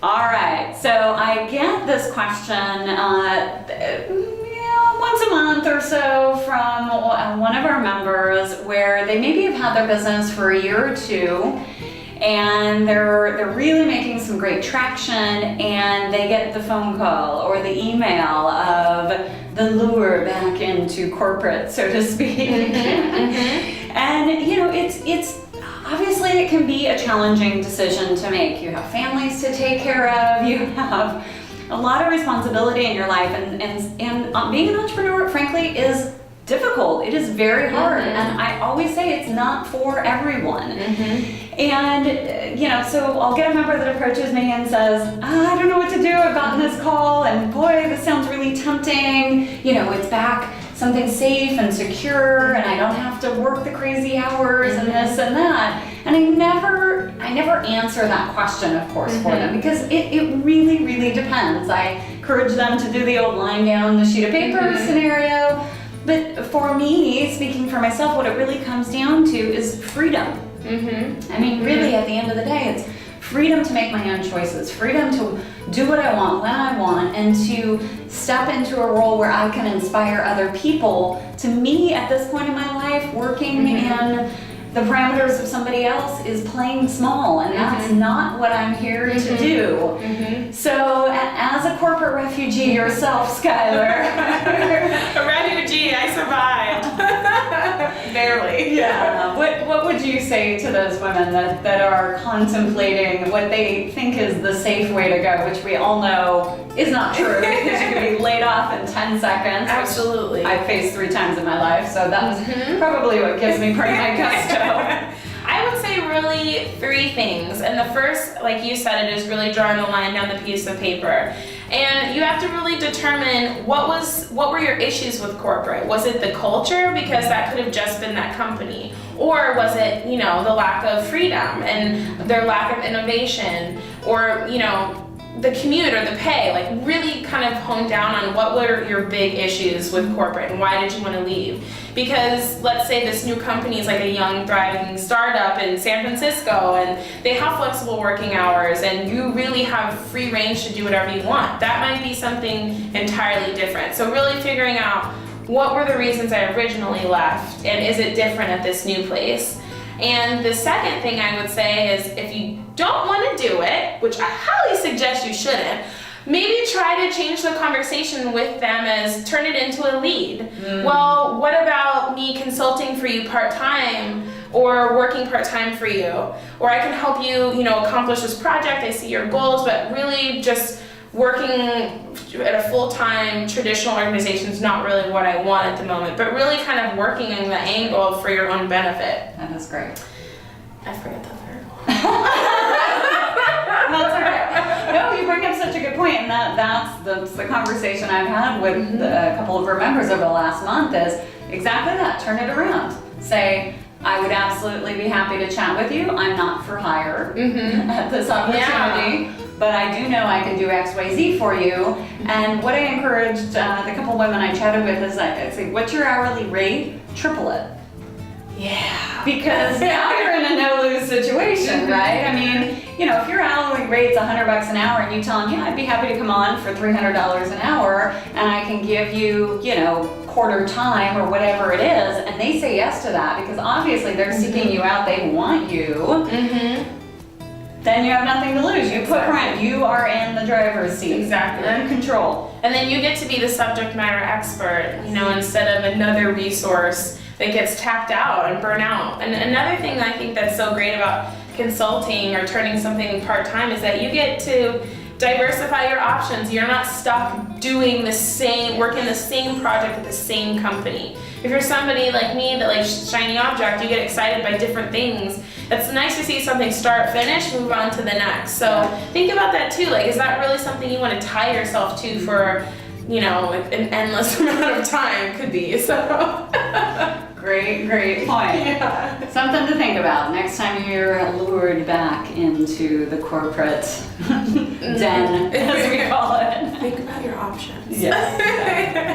All right, so I get this question once a month or so from one of our members where they maybe have had their business for a year or two and they're really making some great traction, and they get the phone call or the email of the lure back into corporate, so to speak. And it's obviously it can be a challenging decision to make. You have families to take care of, you have a lot of responsibility in your life, and being an entrepreneur, frankly, is difficult. It is very hard, and I always say it's not for everyone. And so I'll get a member that approaches me and says, I don't know what to do, I've gotten this call, and boy, this sounds really tempting. It's back something safe and secure, and I don't have to work the crazy hours and this and that. And I never answer that question, of course, for them, because it really, really depends. I encourage them to do the old line down the sheet of paper scenario. But for me, speaking for myself, what it really comes down to is freedom. I mean, really, at the end of the day, it's freedom to make my own choices, freedom to do what I want when I want, and to step into a role where I can inspire other people. To me, at this point in my life, working in the parameters of somebody else is playing small, and that's not what I'm here to do. So, as a corporate refugee yourself, Skylar. A refugee, I survived. Barely. Yeah. What would you say to those women that are contemplating what they think is the safe way to go, which we all know is not true, because you can be laid off in 10 seconds. Absolutely. I've faced 3 times in my life, so that's probably what gives me pretty my gusto. I would say really 3 things. And the first, like you said, it is really drawing the line down the piece of paper. And you have to really determine what were your issues with corporate. Was it the culture? Because that could have just been that company. Or was it, the lack of freedom and their lack of innovation, or, the commute or the pay? Like, really kind of hone down on what were your big issues with corporate and why did you want to leave? Because let's say this new company is like a young, thriving startup in San Francisco, and they have flexible working hours, and you really have free range to do whatever you want. That might be something entirely different. So really figuring out what were the reasons I originally left, and is it different at this new place? And the second thing I would say is, if you don't want to do it, which I highly suggest you shouldn't, maybe try to change the conversation with them as turn it into a lead. Well, what about me consulting for you part-time, or working part-time for you? Or I can help you, accomplish this project, I see your goals, but really just working at a full-time traditional organization is not really what I want at the moment, but really kind of working in the angle for your own benefit. That is great. I forgot the third one. That's all right. No, you bring up such a good point, and that's the conversation I've had with a couple of our members over the last month is exactly that. Turn it around. Say, I would absolutely be happy to chat with you. I'm not for hire at this opportunity, but I do know I can do X, Y, Z for you. And what I encouraged the couple women I chatted with is I say, what's your hourly rate? Triple it. Yeah. Because now you're in a no-lose situation, right? I mean, if your hourly rate's $100 an hour and you tell them, I'd be happy to come on for $300 an hour, and I can give you, quarter time or whatever it is, and they say yes to that because obviously they're seeking you out, they want you, then you have nothing to lose. You put rent, you are in the driver's seat. Exactly. You're in control. And then you get to be the subject matter expert, instead of another resource that gets tapped out and burnt out. And another thing I think that's so great about consulting or turning something part-time is that you get to diversify your options. You're not stuck doing working the same project at the same company. If you're somebody like me that likes shiny object, you get excited by different things. It's nice to see something start, finish, move on to the next. So think about that too. Like, is that really something you want to tie yourself to for, an endless amount of time? Could be, so. Great point. Yeah. Something to think about next time you're lured back into the corporate den, as we call it. Think about your options. Yeah.